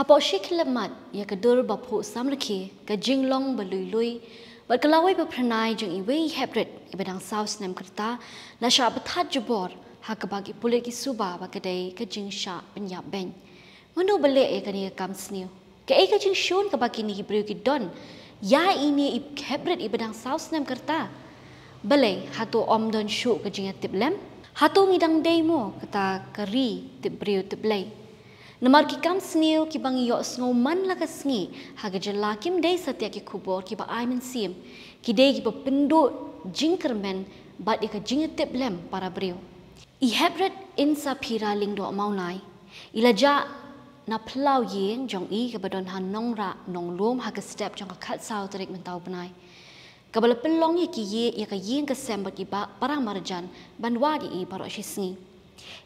Hapo shiklemat ya kedur bapu samlaki ke jinglong belui-lui berkelawai berpernai jeng iwe hebret ibadang saus nem kerta la sya betat jebor ha ke bagi pulit ki suba ba kedai ke jing sya penyap ben menu bele e kani kam sniu ke e ke jing shun ke bagi ni briu ki don ya ini hebret ibadang saus nem kerta bele hatu om don syu ke jing tip lem hatu ngidang demo kata keri tip briu tip lei Namar ki kam sniu ki bang yo sngo man la ka sngi ha ga jela kim dei satya ki kubor ki ba ai men sim ki dei ki ba pendo jingkermen ba de ka jingetep lem para brio I hebret in sa phira ling do maunai ilaja na plau yeng jong I ka badon han nong ra nong lom ha ka step jong ka khat sau tarik men tau banai ka bala pelong ye ki ye ya ka yeng ka sem ba ki ba para marjan banwa di I paro shi sngi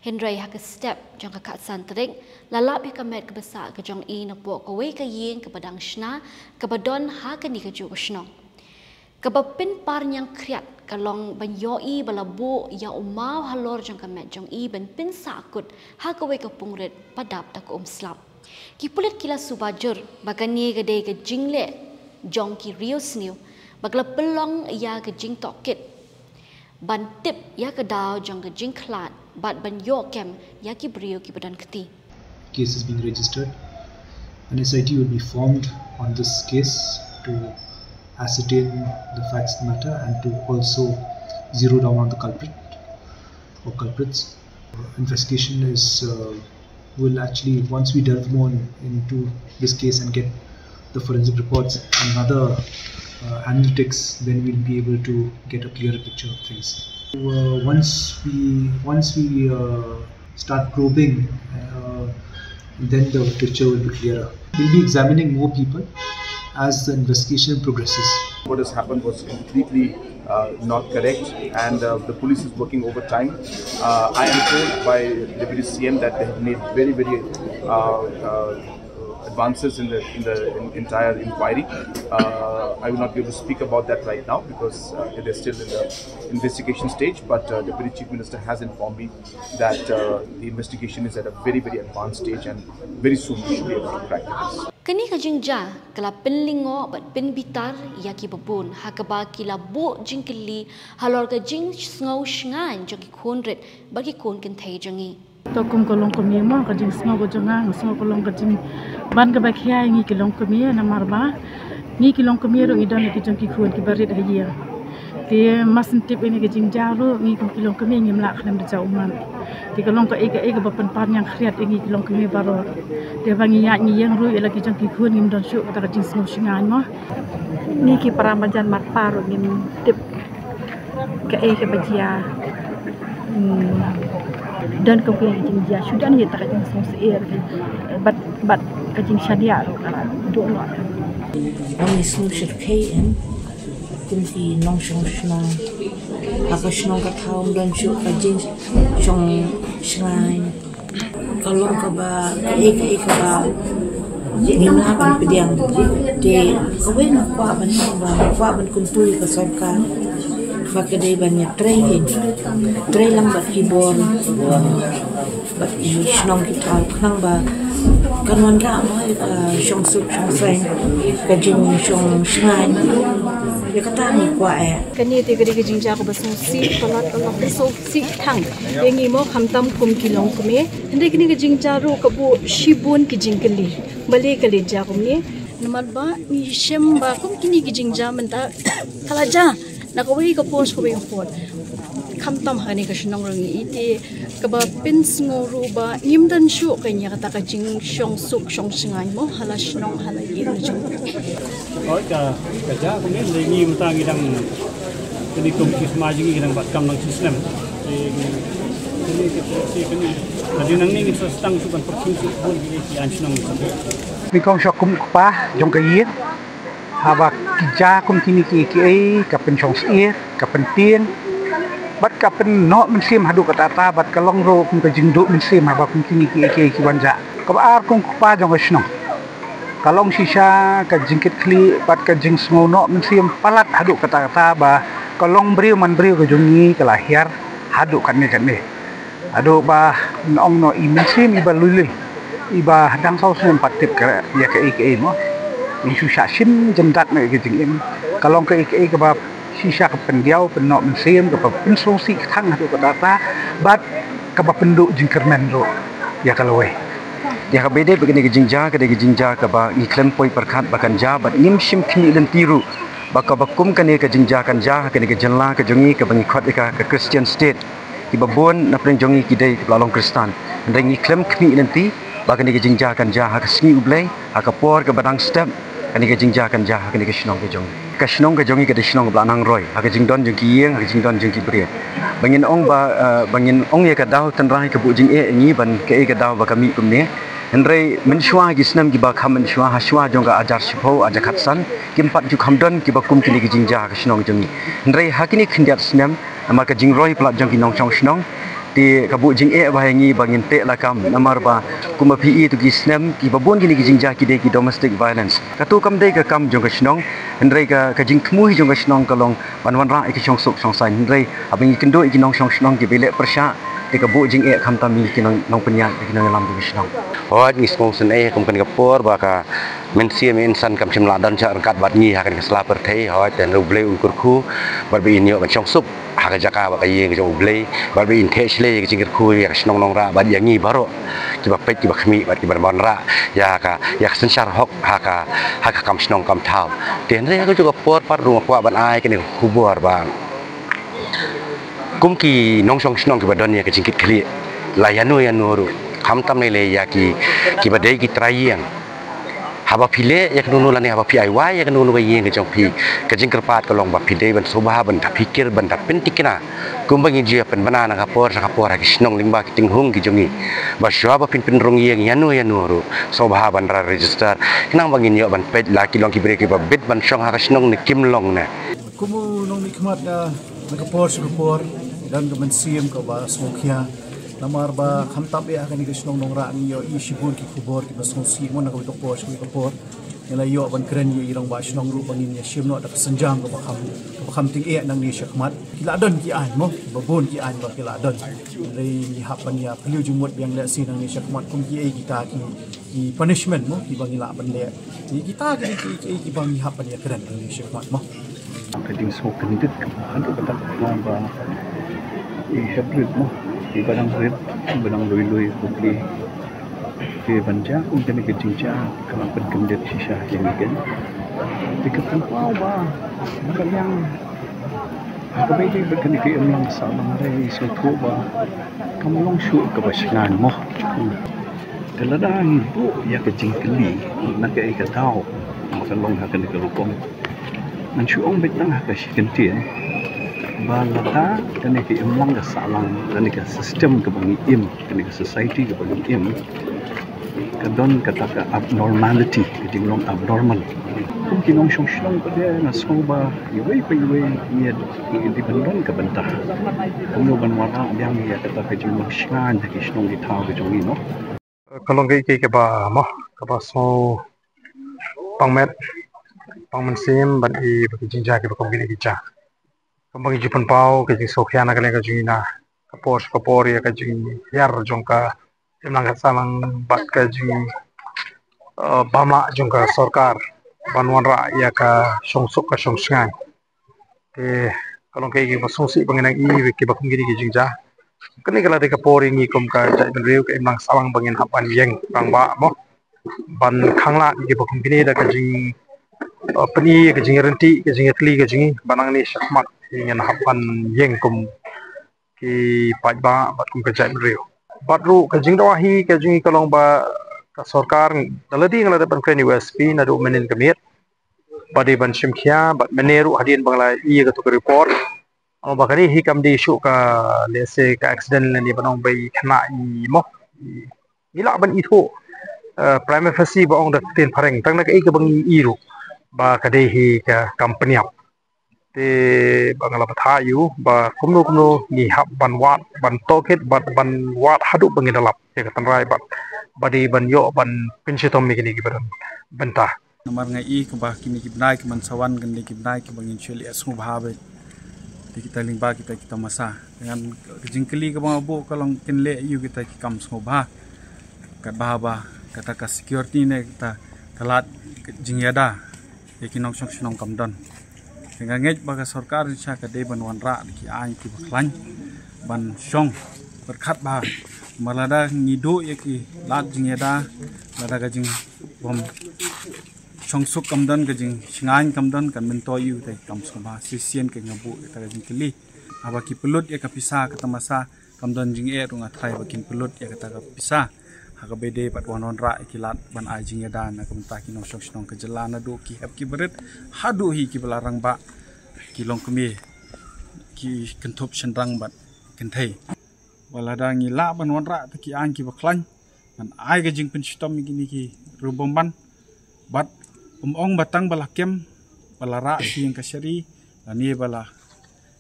Henry hak step jang ka katsan trik lalap ya kamet ke besar ke jong I na po kawe ka yeng ke padang shna ke badon ha ka ni ka ju shno ke bapin par nyang kriat ka long ban yo I balabu ya umau halor jang kamet jong I ban pin sakut ha ka we ka pungret padap tak slap ki pulit kila subajur bagani ke de ke jingle jong ki rio sniu bagla pelong ya ke jing tokit ban tip ya ke daw jong ke jing klat but ban yo kem ya ki brio ki badan keti case is being registered. An SIT will be formed on this case to ascertain the facts of the matter and to also zero down on the culprit or culprits. Investigation is will actually, once we delve more into this case and get the forensic reports and other analytics, then we'll be able to get a clearer picture of things. Once we start probing, then the picture will be clearer. We'll be examining more people as the investigation progresses. What has happened was completely not correct, and the police is working overtime. I am told by Deputy CM that they have made very advances in the entire inquiry. I will not be able to speak about that right now because it is still in the investigation stage, but Deputy Chief Minister has informed me that the investigation is at a very advanced stage and very soon we should be able to crack this. Kani ka jingja kala penlingo bat pen bitar ya ki babun ha ka ba kila bo jingkeli halor ka jing sngo shngan jogi khonret bagi kon ken thai jangi tokum kolong kami mo ka jing sngo go janga sngo kolong ka jing ban ka ba khia ngi kilong kami na marba ngi kilong kami ro idan ki jong ki khon ki barit hagia ti masin tip ini ka jing jaru ngi kilong kami ngi mlak khnam da jauman ti kolong ka ega ba pan pan yang khriat ngi kilong kami baro te bangi ya ngi yang ru ela ki jong ki khon ngi don shu ka jing sngo shingan mo ngi ki paramajan mat paro ngi tip ka ega bajia dan kemudian kajing dia sudah ni tak kajing seir bat kajing syadia ro kala do no Oni solution KM kunti nong shong shna apa shong ka thau dan shu kajing shong shngai kalong ka ba ka ba ngimla kan pediang de kawen kwa ban kuntui ka sorka Fakadai banyak tray lambat keyboard, bat isnong kita kang ba kanwan ra mo shong sup shong sang kajing shong shnai ya kata ni kwa kani te gari kajing ja ko basu si palat so si thang yengi mo khamtam kum kilong kume ende kini kajing ja ro ka bu shibun kijing kali bale kali ja kumni namar ba ni shem ba kum kini kajing ja menta kalaja nakawai ka post ko yung phone khamtam hani ka shnong rangi ite ka ba pins ngoru ba nimdan shu kanya kata ka jing shong suk shong singai mo hala shnong hala yin jung oi ka ja ko ni ni mta ngi dang ni kom kis ma jing ngi dang bat kam nang system ni adi nang ni so stang su ban perking su bol gi an shnong ni kong shokum pa jong ka yi haba kija kum kini ki kapen chong ir kapen tien bat kapen no men sim hadu kata ta bat kalong ro kum ka jingdu men sim haba kum kini ki wanja ka ar kum pa jong sno kalong sisa ka jingkit kli bat ka jing smo no men sim palat hadu kata ba kalong briu man briu ka jongi kalahir hadu kan ni adu ba ong no i men sim iba luli iba hadang sau sem patip ka ya ke ike mo isu sim jendat me ke jing kalau ke ike ke ba sisa ke pendiau penok mesim ke pensongsi thang hadu ke data bat ke ba penduk jingkermen ro ya kalau we ya ka bede begini ke jingja ke ba ni klem poi perkat bakan ja bat nim sim kini dan tiru baka bakum kan ke jingja kan ja ke jenla ke jongi ke bangi khot ke Christian state ki babon na pren jongi ki dei ke lalong Kristan ndengi klem kini nanti baka ni ke jingja kan ja ha sngi ublei ha ka por ke badang step kan ni ke jingja kan ja ha ke snong ke jongi ke snong blanang roi ha ke jingdon jong ki yeng ha ke jingdon jong ki brie bangin ong ya ka dau tan rai ke bu jing ngi ban ke ka dau ba kami kumne Henry mensyua gisnam ki ba kham mensyua haswa jong ka ajar sipo ajar khatsan kimpat ju khamdon ki ba kum ki ni jingja ka snong jongi Henry hakini khindiat snam amar ka jingroi plat jong ki nong chong snong di kabu jing ba ngi bangin te la kam namar ba kuma pi tu ki snam ki ba bon ki ni jingja ki de ki domestic violence katu kam de ka kam jong ka snong Henry ka jing khmui jong ka snong kalong ban ra ki chong sok chong sai Henry abang ki kendo ki nong chong snong ki bele persha di kabu jing kham tami ki nong penyak ki nong lam ki snong hoi ni skong sen kom kan kapor ba ka mensia men san kam chim la dan cha kat bat ni ha kan sla per thei hoi ten ru ble un kur khu bar bi inyo ban chong sup ha ka jaka ba ka yeng ka jong ble bar bi in the chle ka jing khu ya snong nong ra ba yang ni baro ki ba pet ki ba khmi ba ki ban bon ra ya ka sen char hok ha ka kam snong kam thau ten re ko juga por par ru kwa ban ai ka ni khu bor ba kum ki nong chong snong ki ba don ya ka jing kit khli la yanu ru kham tam nei le ya ki badai ki trayang haba phile yak nunu lani haba phi ai wa yak nunu ba yeng jong phi ka jing kerpat ka long ba phide ban sobha ban ta phikir ban ta pentikina kumbang ji pen banana ka por ki snong lingba ki tinghung ki jongi ba shwa ba pin rong yeng yanu ru sobha ban ra register kinang bangin yo ban pet la ki long ki bre ki ba bit ban shong ha ka snong ni kim long na kumu nong nikmat na ka por dan ka mensiam ka ba smokia namar ba khamtab ya kan ikusnong nong ra ni yo isibun ki kubor ki basong si mo na ko por si ko por nila yo ban kren yo irong ba snong ru bangin ya sim no da senjang ko ba kham ting e nang ni shakmat kila don ki an mo babon ki an ba kila don rei hap ban ya peliu jumut yang le si nang ni shakmat kum ki e kita ki punishment mo ki bangila ban le ni kita ki bang hap ban ya kren ni shakmat mo kading so kanidit ando batak ba hybrid mo ibarang red ibarang loy bukli ke banja kung kami kejingja kalau penkendet sisa yang igen dikatakan wow ba yang kabay berkani ke emang salang ray suko ba kamu long ke basingan mo teladang ibu ya kejingkeli nak ke ikatau makalong hakan ke rukong nansyong betang hakasikentin balata dan ke emlang ke salang dan ke sistem ke bangi im ke society ke bangi im ke don kata ke abnormality ke dinglong abnormal mungkin nong shong pada nasoba iwe ni di bandon ke bentah kamu ban wara yang ya kata ke dinglong shan ke shong di tau ke jongi no kalau ke ba mo ke ba so pangmet pangmensim ban i bagi jinja ke bakom gini bija kembang Jepun pau ke jing sokya na kale ka jina kapor ya ka jing yar jongka emlang salang bat ka jing bama jongka sarkar banwan ra ya ka songsok ka songsngan ke kalong ke gi basongsi banginang i ke bakum gini ke jing ja kene kala de kapor ngi kom ka jai benriu ke emlang salang bangin hapan yeng bang ba mo ban khangla ke bakum gini da ka jing peni ke jing renti ke jing atli ke jing banang ni syakmat ingin hapan yeng kum ki pajba bat kum kejai meriu batru kejing dawahi kejing kalong ba ka sarkar daladi ngala depan kren USP na do menin kemit badi ban simkhia bat meneru hadin bangla i ka to report am bakari hi kam di isu ka lese ka accident ni banong bai khna i mo ila ban itho prime facie ba ong da ten phareng tang na ka i ka bang i ru ba ka dei hi ka company te bangala bathayu ba kumno ni hab ban wat ban toket ban wat hadu bangidalap ya katan rai bat badi ban yo ban pinchitom mi gini gibaran benta namar ngai ke ba kini kibnai ke mansawan gan kibnai ke bangin cheli asmu bhabe kita lingba kita masa dengan jingkeli ke bang abo kalong kinle yu kita ki kam smu bha kat bahaba kata ka security ne kata kalat jingyada yakin nong nong kamdon dengan ngej baga sarkar cha ka de ban wan ra ki ai ki baklan ban song berkat bah malada ngido yaki lat jingyada lada ka jing bom songsuk kamdon ka jing singan kamdon kan mentoyu tai kam soma sisien ke ngabu ta ka jing kili abaki pelut ya ka pisah ka tamasa kamdon jing runga thai bakin pelut ya ka ta ka pisah haka bede pat wanon ra ikilat ban ai jingyada na kamta ki nong nong ka jelana do ki hab ki berit hadu hi ki belarang ba ki long kemi ki kentup senrang bat kentai walada ngila ban wan ra ta ki an ki baklan ban ai ka jing penstom gini ki rubom ban bat ong batang bala kem bala ra ki yang kasyari ani bala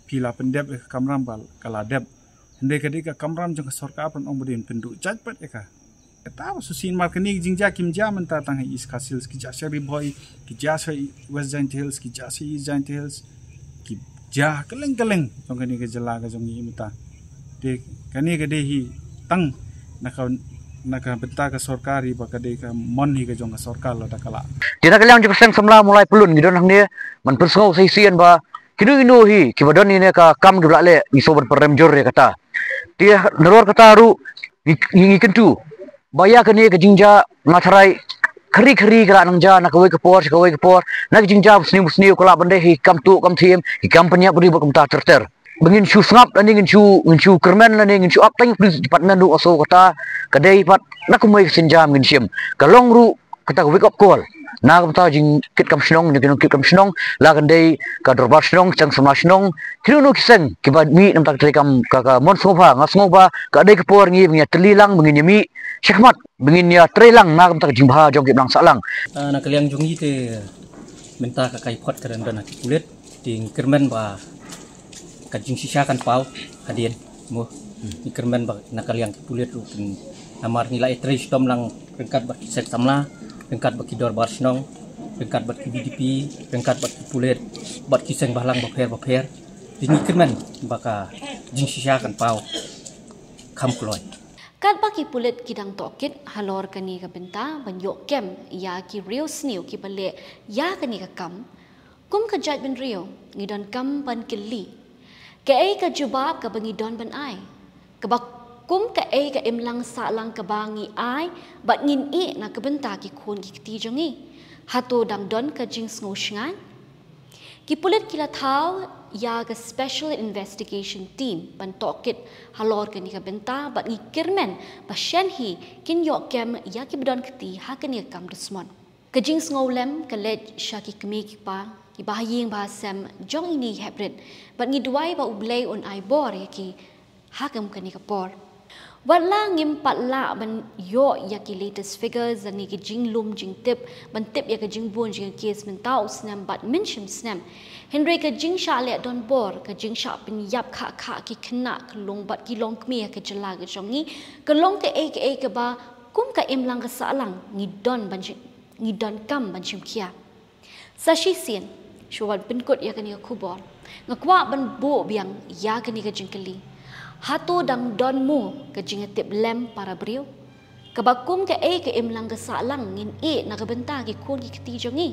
pila pendep kamram bal kala dep hende kadika kamram jong sarkar pan ong bodin pendu jaj pat eka tahu susin markani jingja kimja menta tang is kasils ki jasari boy ki jasari west giant hills ki jasari east giant hills ki ja keleng jong kani ke jela ka jong imita de kani ke dehi tang naka benta ka sarkari bakade ka mon hi ka jong ka sarkar la dakala Dina kaliang jeng seng semla mulai pelun gidon hang dia man persengau sisian ba kinu hi ki badon ni ka kam ge blale ni sobat perem jor ya kata dia neror kata ru ngi kentu baya kene ke jingja ngatarai khari kala nangja nak ke por nak jingja busni kala bande hi kam tu kam thiem hi kam panya budi bakum ta terter bengin chu snap dan ngin chu kermen dan ngin chu aptang pat nandu aso kata kadai pat nak kumai senjam ngin sim kalong ru kata wake up call na kata jing kit kam snong ni kit kam snong la kadai ka dorbar snong chang sama snong kinu no kiseng kibat mi nam tak kam ka mon sofa ngasngoba kadai ke por ngi nya telilang bengin mi syakmat bengin ya trelang na kam tak jingba jong kip lang salang na kaliang jungi te menta ka kai pot karen dana kulit ting kermen ba kajing sisa kan pau hadien mo ikermen ba nakaliang kulit ru amar nilai trace tom lang rengkat bat set samla rengkat bat kidor barsnong rengkat bat BDP rengkat bat kulit bat kiseng bahlang baper ini kermen baka jing sisa kan pau kam kloy kat baki pulit kidang tokit halor kani ka benta banyo kem ya ki real snew ki bale ya kani ka kam kum ka jaj ben rio ngidon kam ban kili ke ai ka jubab ka bangi don ban ai ka bak kum ka ai ka imlang sa lang ka bangi ai bat ngin i na ka benta ki khon ki ti jongi hato dam don ka jing sngo shngan ki pulit kila thau ya ka special investigation team ban tokit halor kani ka benta bat ngi kirmen ba shen hi kin yo kem ya ki bedon kti ha kani kam dusmon ka jing sngo lem ka let shaki kmi ki pa ki bahaying ba sem jong ini hybrid bat ngi duai ba ublei on ai bor ya ki hakam kani ka por wala ngim patla ban yo ya ki latest figures ani ki jing lum jing tip ban tip ya ka jing bon jing case men tau snam bat mention snam Henry ka jing sha le don bor ka jing sha pin yap kha ki khna klong bat ki long kmi ka jala ga jongi ka long ka e ka ba kum ka imlang ka salang ngi don kam ban chim kia sashi sien shuwan pinkot ya kani kubor ngakwa ban bo biang ya kani ka jingkali hato dang don mu ka jingatip lem para brio kabakum ka imlang ka salang ngin na ka benta ki kon ki kti jongi